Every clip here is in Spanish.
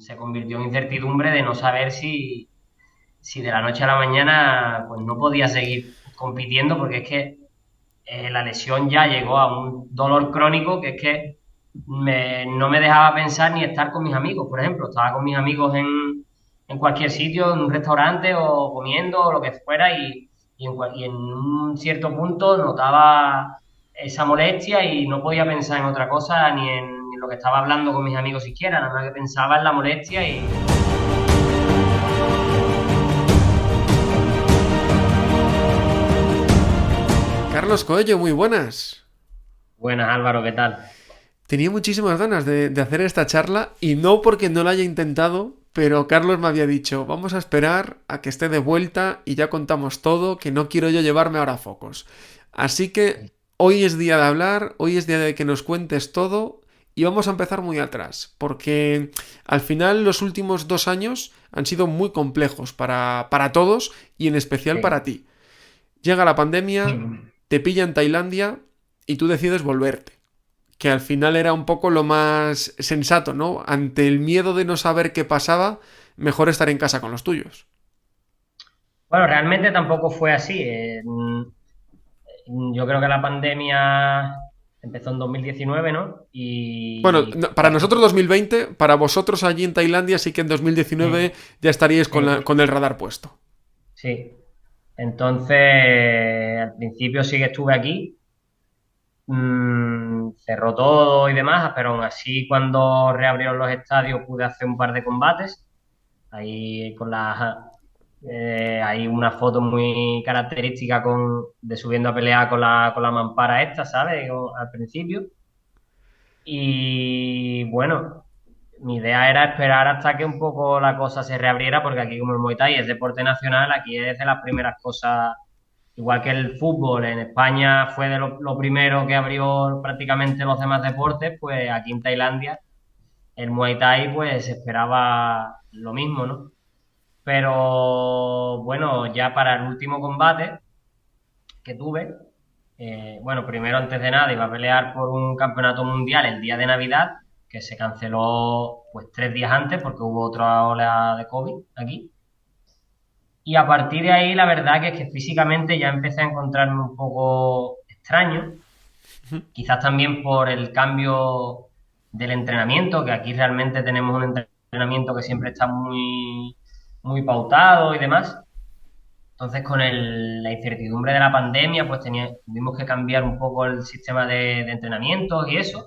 se convirtió en incertidumbre de no saber si de la noche a la mañana pues no podía seguir compitiendo, porque es que la lesión ya llegó a un dolor crónico que es que no me dejaba pensar ni estar con mis amigos, por ejemplo. Estaba con mis amigos en cualquier sitio, en un restaurante o comiendo o lo que fuera y en un cierto punto notaba esa molestia y no podía pensar en otra cosa ni en lo que estaba hablando con mis amigos siquiera, nada más que pensaba en la molestia y... Carlos Coello, muy buenas. Buenas, Álvaro, ¿qué tal? Tenía muchísimas ganas de hacer esta charla y no porque no la haya intentado, pero Carlos me había dicho, vamos a esperar a que esté de vuelta y ya contamos todo, que no quiero yo llevarme ahora a focos. Así que hoy es día de hablar, hoy es día de que nos cuentes todo y vamos a empezar muy atrás, porque al final los últimos 2 años han sido muy complejos para todos y en especial para Sí. ti. Llega la pandemia, te pilla en Tailandia y tú decides volverte. Que al final era un poco lo más sensato, ¿no? Ante el miedo de no saber qué pasaba, mejor estar en casa con los tuyos. Bueno, realmente tampoco fue así. Yo creo que la pandemia empezó en 2019, ¿no? Bueno, Y para nosotros 2020, para vosotros allí en Tailandia sí que en 2019 sí, ya estaríais con, sí, con el radar puesto. sí. Entonces, al principio sí que estuve aquí, cerró todo y demás, pero aún así cuando reabrieron los estadios pude hacer un par de combates. Ahí con las hay una foto muy característica de subiendo a pelear con la mampara esta, ¿sabes? Al principio. Y bueno, mi idea era esperar hasta que un poco la cosa se reabriera, porque aquí como el Muay Thai es deporte nacional, aquí es de las primeras cosas, igual que el fútbol en España fue de lo primero que abrió prácticamente los demás deportes, pues aquí en Tailandia el Muay Thai pues se esperaba lo mismo, ¿no? Pero bueno, ya para el último combate que tuve, bueno, primero antes de nada iba a pelear por un campeonato mundial el día de Navidad, que se canceló pues 3 días antes porque hubo otra ola de COVID aquí. Y a partir de ahí la verdad que es que físicamente ya empecé a encontrarme un poco extraño, quizás también por el cambio del entrenamiento, que aquí realmente tenemos un entrenamiento que siempre está muy pautado y demás. Entonces, con la incertidumbre de la pandemia, pues tuvimos que cambiar un poco el sistema de entrenamientos y eso.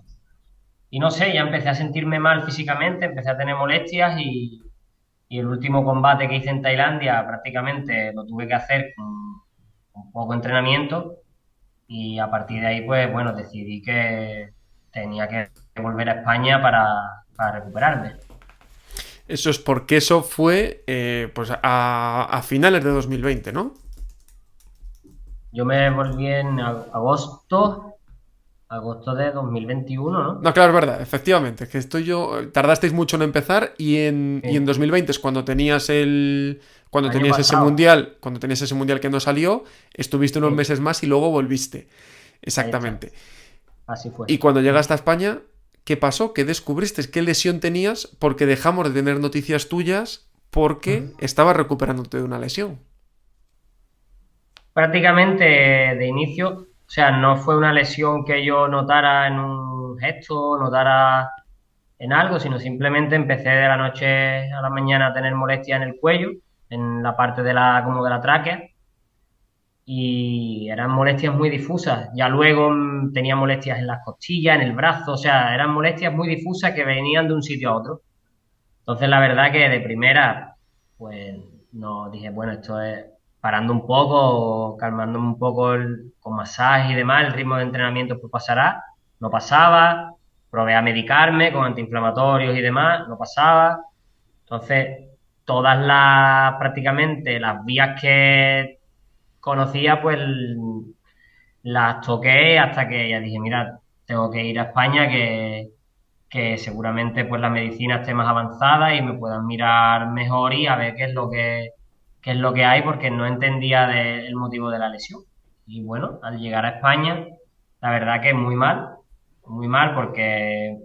Y no sé, ya empecé a sentirme mal físicamente, empecé a tener molestias y el último combate que hice en Tailandia prácticamente lo tuve que hacer con poco entrenamiento y a partir de ahí, pues bueno, decidí que tenía que volver a España para recuperarme. Eso es porque eso fue pues a finales de 2020, ¿no? Yo me volví en agosto de 2021, ¿no? No, claro, es verdad, efectivamente, que estoy yo. Tardasteis mucho en empezar y en Sí, 2020 es cuando tenías el. Cuando año tenías ese pasado. mundial, cuando tenías ese mundial que no salió, estuviste unos Sí, meses más y luego volviste. ahí está. Exactamente. Así fue. Y cuando llegaste a España, ¿qué pasó? ¿Qué descubriste? ¿Qué lesión tenías? Porque dejamos de tener noticias tuyas porque estabas recuperándote de una lesión. Prácticamente de inicio, o sea, no fue una lesión que yo notara en un gesto, notara en algo, sino simplemente empecé de la noche a la mañana a tener molestia en el cuello, en la parte como de la tráquea, y eran molestias muy difusas. Ya luego tenía molestias en las costillas, en el brazo, o sea, eran molestias muy difusas que venían de un sitio a otro. Entonces, la verdad que de primera, pues no dije, bueno, esto es parando un poco, calmándome un poco con masaje y demás, el ritmo de entrenamiento pues pasará. No pasaba, probé a medicarme con antiinflamatorios y demás, no pasaba. Entonces, prácticamente las vías que conocía, pues las toqué hasta que ya dije, mira, tengo que ir a España que seguramente pues la medicina esté más avanzada y me puedan mirar mejor y a ver qué es lo que hay porque no entendía el motivo de la lesión. Y bueno, al llegar a España, la verdad que muy mal porque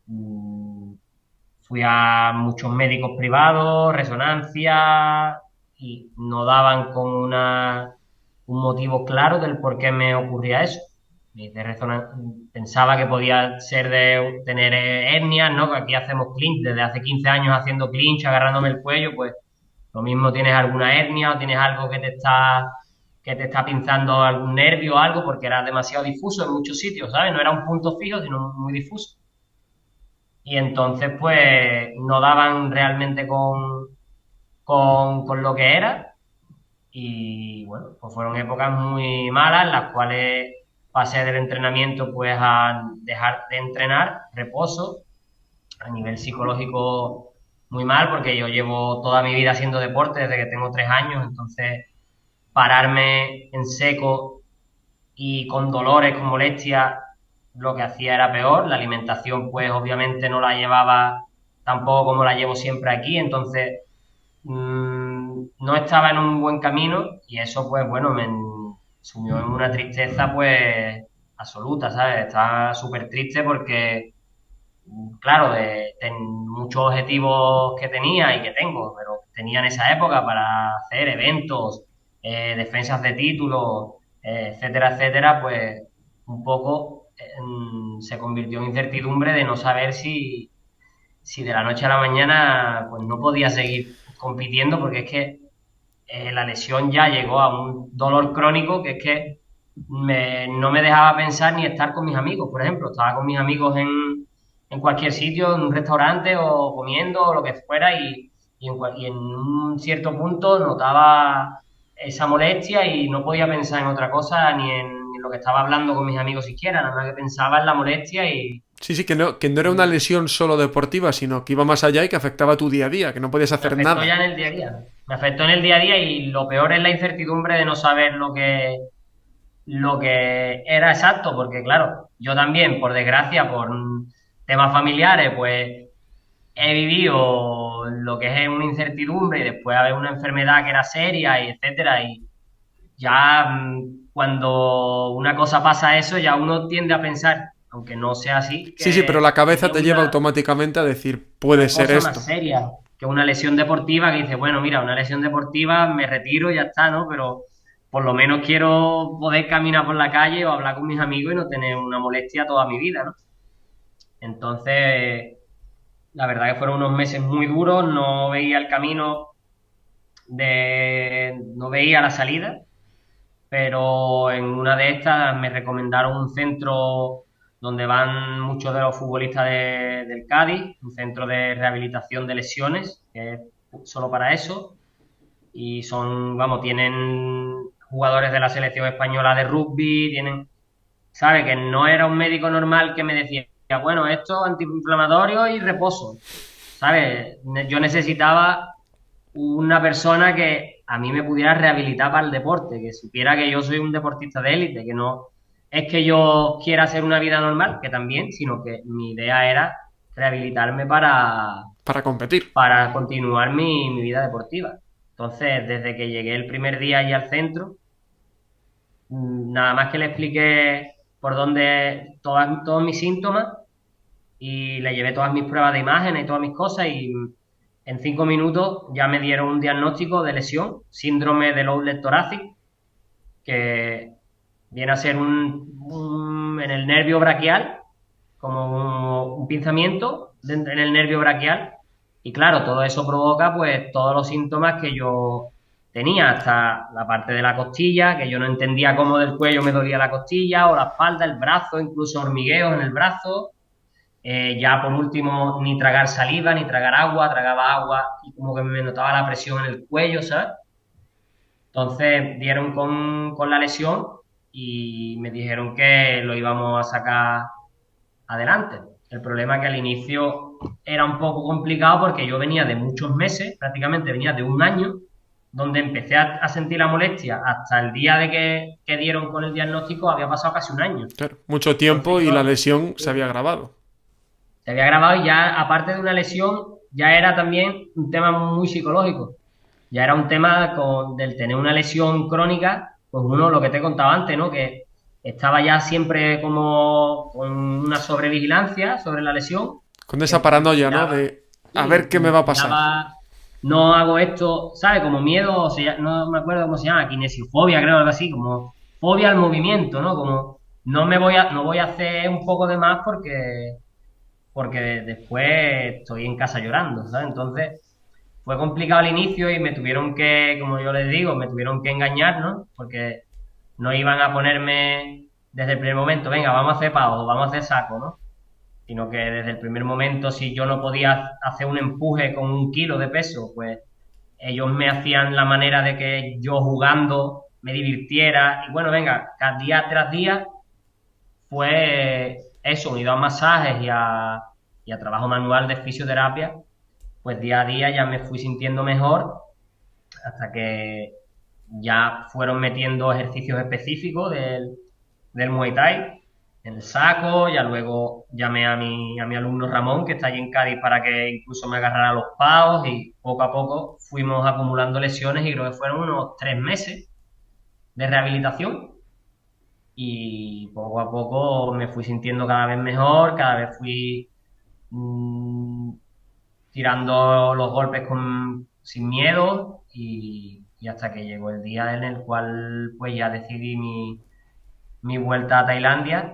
mm, Fui a muchos médicos privados, resonancia, y no daban con un motivo claro del por qué me ocurría eso. Pensaba que podía ser de tener hernias, ¿no? Que aquí hacemos clinch, desde hace 15 años haciendo clinch, agarrándome el cuello, pues lo mismo tienes alguna hernia o tienes algo que te está pinzando algún nervio o algo, porque era demasiado difuso en muchos sitios, ¿sabes? No era un punto fijo, sino muy difuso. Y entonces, pues, no daban realmente con lo que era. Y bueno, pues fueron épocas muy malas, las cuales pasé del entrenamiento, pues, a dejar de entrenar, reposo, a nivel psicológico muy mal, porque yo llevo toda mi vida haciendo deporte desde que tengo 3 años, entonces pararme en seco y con dolores, con molestias, lo que hacía era peor. La alimentación, pues obviamente no la llevaba tampoco como la llevo siempre aquí, entonces no estaba en un buen camino y eso, pues bueno, me sumió en una tristeza, pues absoluta, ¿sabes? Estaba súper triste porque, claro, de muchos objetivos que tenía y que tengo, pero tenía en esa época para hacer eventos, defensas de títulos, etcétera, etcétera, pues un poco se convirtió en incertidumbre de no saber si de la noche a la mañana pues no podía seguir compitiendo, porque es que la lesión ya llegó a un dolor crónico que es que no me dejaba pensar ni estar con mis amigos, por ejemplo. Estaba con mis amigos en cualquier sitio, en un restaurante o comiendo o lo que fuera y en un cierto punto notaba esa molestia y no podía pensar en otra cosa ni en lo que estaba hablando con mis amigos siquiera, nada más que pensaba en la molestia Sí, sí, que no era una lesión solo deportiva, sino que iba más allá y que afectaba a tu día a día, que no podías me hacer afectó ya nada. en el día a día. Me afectó en el día a día y lo peor es la incertidumbre de no saber lo que era exacto, porque claro, yo también, por desgracia, por temas familiares, pues he vivido lo que es una incertidumbre y después haber una enfermedad que era seria y etcétera, y ya cuando una cosa pasa eso, ya uno tiende a pensar, aunque no sea así, Sí, sí, pero que la cabeza tenía te lleva una, automáticamente a decir, puede una ser cosa más esto. seria que una lesión deportiva que dice, bueno, mira, una lesión deportiva, me retiro y ya está, ¿no? Pero por lo menos quiero poder caminar por la calle o hablar con mis amigos y no tener una molestia toda mi vida, ¿no? Entonces, la verdad que fueron unos meses muy duros, no veía el camino no veía la salida, pero en una de estas me recomendaron un centro donde van muchos de los futbolistas del Cádiz, un centro de rehabilitación de lesiones, que es solo para eso, y vamos, tienen jugadores de la selección española de rugby, sabe que no era un médico normal que me decía, bueno, esto antiinflamatorio y reposo, ¿sabes? Yo necesitaba una persona que a mí me pudiera rehabilitar para el deporte, que supiera que yo soy un deportista de élite, que no es que yo quiera hacer una vida normal, que también, sino que mi idea era rehabilitarme Para competir. para continuar mi vida deportiva. Entonces, desde que llegué el primer día allí al centro, nada más que le expliqué por dónde todos mis síntomas y le llevé todas mis pruebas de imágenes y todas mis cosas y en 5 minutos ya me dieron un diagnóstico de lesión, síndrome del outlet torácico, que viene a ser en el nervio braquial, como un pinzamiento en el nervio braquial. Y claro, todo eso provoca pues todos los síntomas que yo tenía, hasta la parte de la costilla, que yo no entendía cómo del cuello me dolía la costilla, o la espalda, el brazo, incluso hormigueos en el brazo. Ya por último, ni tragar saliva, ni tragar agua, tragaba agua y como que me notaba la presión en el cuello, ¿sabes? Entonces dieron con la lesión y me dijeron que lo íbamos a sacar adelante. El problema es que al inicio era un poco complicado porque yo venía de muchos meses, prácticamente venía de un año, donde empecé a sentir la molestia hasta el día de que dieron con el diagnóstico, había pasado casi un año. Claro, mucho Entonces tiempo y la yo lesión se había agravado. se había grabado y ya, aparte de una lesión, ya era también un tema muy psicológico. Ya era un tema del tener una lesión crónica, pues uno, lo que te he contado antes, ¿no? Que estaba ya siempre como con una sobrevigilancia sobre la lesión, Con esa que paranoia, ¿no? necesitaba, A Sí, ver qué me va a pasar. no hago esto, ¿sabes? Como miedo, no me acuerdo cómo se llama, kinesiofobia, creo, algo así, como fobia al movimiento, ¿no? Como no voy a hacer un poco de más porque después estoy en casa llorando, ¿sabes? Entonces, fue complicado al inicio y me tuvieron que, como yo les digo, me tuvieron que engañar, ¿no? Porque no iban a ponerme desde el primer momento, venga, vamos a hacer pavo, vamos a hacer saco, ¿no? Sino que desde el primer momento, si yo no podía hacer un empuje con 1 kilo de peso, pues ellos me hacían la manera de que yo jugando me divirtiera. Y bueno, venga, cada día tras día fue eso, unido a masajes y a trabajo manual de fisioterapia, pues día a día ya me fui sintiendo mejor hasta que ya fueron metiendo ejercicios específicos del Muay Thai en el saco, ya luego llamé a mi alumno Ramón, que está allí en Cádiz, para que incluso me agarrara los pavos y poco a poco fuimos acumulando lesiones y creo que fueron unos 3 meses de rehabilitación y poco a poco me fui sintiendo cada vez mejor, cada vez fui mm, tirando los golpes sin miedo y hasta que llegó el día en el cual pues ya decidí mi vuelta a Tailandia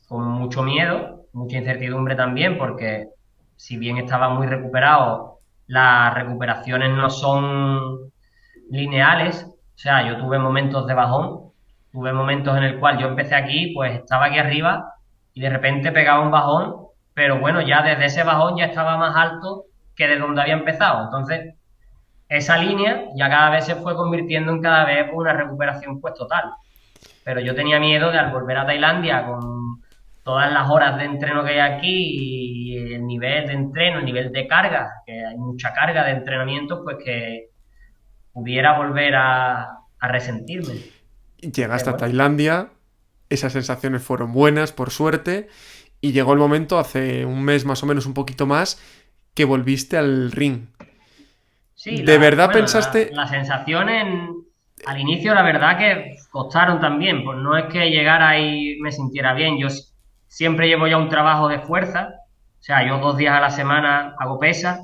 con mucho miedo, mucha incertidumbre también, porque si bien estaba muy recuperado, las recuperaciones no son lineales. O sea, yo tuve momentos de bajón, tuve momentos en el cual yo empecé aquí, pues estaba aquí arriba y de repente pegaba un bajón, pero bueno, ya desde ese bajón ya estaba más alto que de donde había empezado. Entonces, esa línea ya cada vez se fue convirtiendo en cada vez una recuperación pues total. Pero yo tenía miedo de al volver a Tailandia con todas las horas de entreno que hay aquí y el nivel de entreno, el nivel de carga, que hay mucha carga de entrenamiento, pues que pudiera volver a resentirme. Entonces, Llegaste a bueno, Tailandia, esas sensaciones fueron buenas, por suerte, y llegó el momento, hace un mes más o menos, un poquito más, que volviste al ring. sí, ¿De verdad bueno, pensaste? las sensaciones al inicio, la verdad que costaron también, pues no es que llegara y me sintiera bien, siempre llevo ya un trabajo de fuerza, o sea, yo 2 días a la semana hago pesas,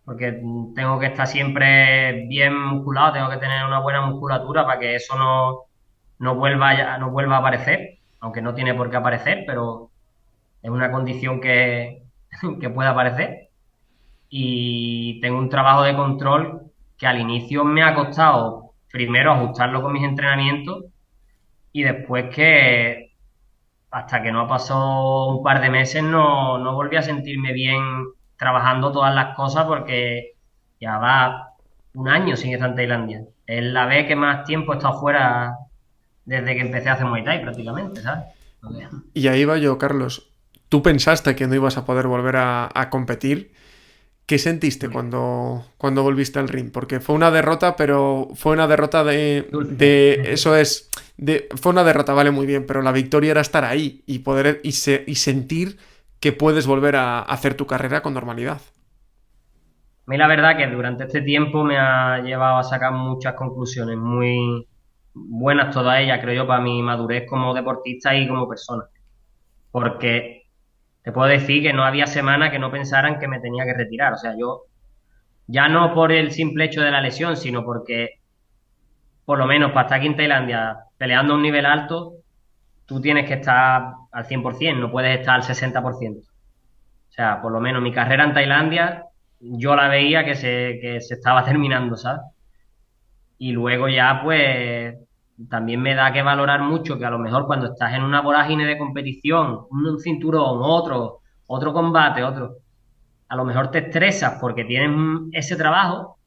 porque tengo que estar siempre bien musculado, tengo que tener una buena musculatura para que eso no vuelva a aparecer, aunque no tiene por qué aparecer, pero es una condición que puede aparecer. Y tengo un trabajo de control que al inicio me ha costado primero ajustarlo con mis entrenamientos y después que hasta que no ha pasado un par de meses no volví a sentirme bien trabajando todas las cosas porque ya va 1 año sin estar en Tailandia. Es la vez que más tiempo he estado fuera desde que empecé a hacer Muay Thai prácticamente, ¿sabes? Entonces, Y ahí va yo, Carlos. ¿Tú pensaste que no ibas a poder volver a competir? ¿Qué sentiste dulce, cuando volviste al ring? Porque fue una derrota, pero fue una derrota dulce. eso es, fue una derrota, vale muy bien, pero la victoria era estar ahí y poder y sentir que puedes volver a hacer tu carrera con normalidad. A mí la verdad que durante este tiempo me ha llevado a sacar muchas conclusiones muy buenas todas ellas, creo yo, para mi madurez como deportista y como persona. Porque te puedo decir que no había semana que no pensaran que me tenía que retirar. O sea, yo ya no por el simple hecho de la lesión, sino porque por lo menos para estar aquí en Tailandia peleando a un nivel alto, tú tienes que estar al 100%, no puedes estar al 60%. O sea, por lo menos mi carrera en Tailandia yo la veía que se estaba terminando, ¿sabes? Y luego ya, pues, también me da que valorar mucho que a lo mejor cuando estás en una vorágine de competición, un cinturón, otro combate, otro, a lo mejor te estresas porque tienes ese trabajo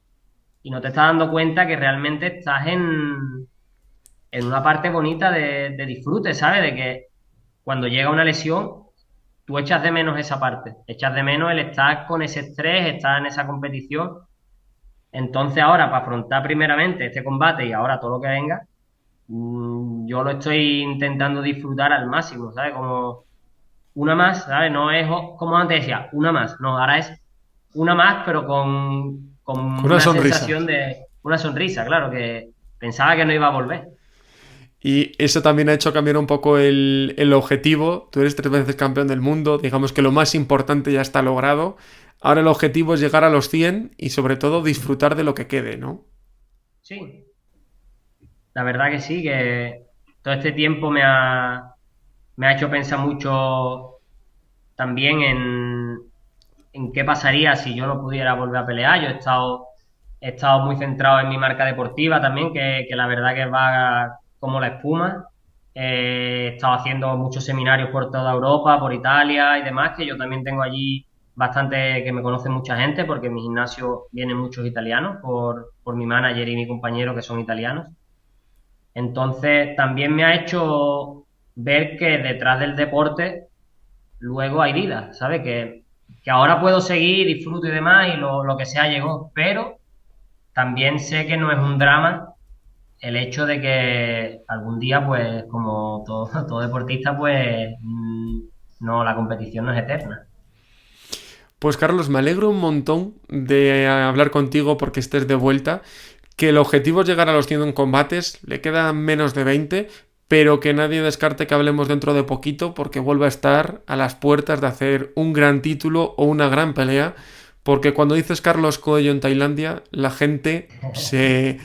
y no te estás dando cuenta que realmente estás en una parte bonita de disfrute, ¿sabes? De que cuando llega una lesión, tú echas de menos esa parte, echas de menos el estar con ese estrés, estar en esa competición. Entonces ahora, para afrontar primeramente este combate y ahora todo lo que venga, yo lo estoy intentando disfrutar al máximo, ¿sabes? Como una más, ¿sabes? No es como antes decía, una más, no, ahora es una más, pero con Con una una sonrisa. sensación de una sonrisa, claro, que pensaba que no iba a volver. Y eso también ha hecho cambiar un poco el objetivo. Tú eres 3 veces campeón del mundo, digamos que lo más importante ya está logrado. Ahora el objetivo es llegar a los 100 y sobre todo disfrutar de lo que quede, ¿no? Sí, la verdad que sí, que todo este tiempo me ha hecho pensar mucho también en qué pasaría si yo no pudiera volver a pelear. Yo he estado muy centrado en mi marca deportiva también, que la verdad que va como la espuma. He estado haciendo muchos seminarios por toda Europa, por Italia y demás, que yo también tengo allí bastante, que me conoce mucha gente, porque en mi gimnasio vienen muchos italianos por mi manager y mi compañero que son italianos. Entonces, también me ha hecho ver que detrás del deporte luego hay vida, ¿sabes? Que ahora puedo seguir, disfruto y demás, y lo que sea llegó, pero también sé que no es un drama el hecho de que algún día, pues, como todo, todo deportista, pues, no, la competición no es eterna. Pues Carlos, me alegro un montón de hablar contigo porque estés de vuelta, que el objetivo es llegar a los 100 combates, le quedan menos de 20, pero que nadie descarte que hablemos dentro de poquito porque vuelve a estar a las puertas de hacer un gran título o una gran pelea, porque cuando dices Carlos Coello en Tailandia, la gente se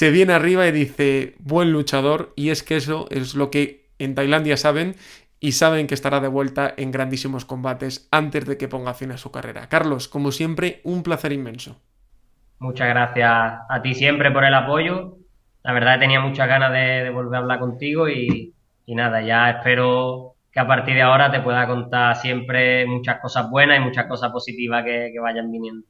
viene arriba y dice buen luchador, y es que eso es lo que en Tailandia saben, y saben que estará de vuelta en grandísimos combates antes de que ponga fin a su carrera. Carlos, como siempre, un placer inmenso. Muchas gracias a ti siempre por el apoyo. La verdad tenía muchas ganas de volver a hablar contigo y nada, ya espero que a partir de ahora te pueda contar siempre muchas cosas buenas y muchas cosas positivas que vayan viniendo.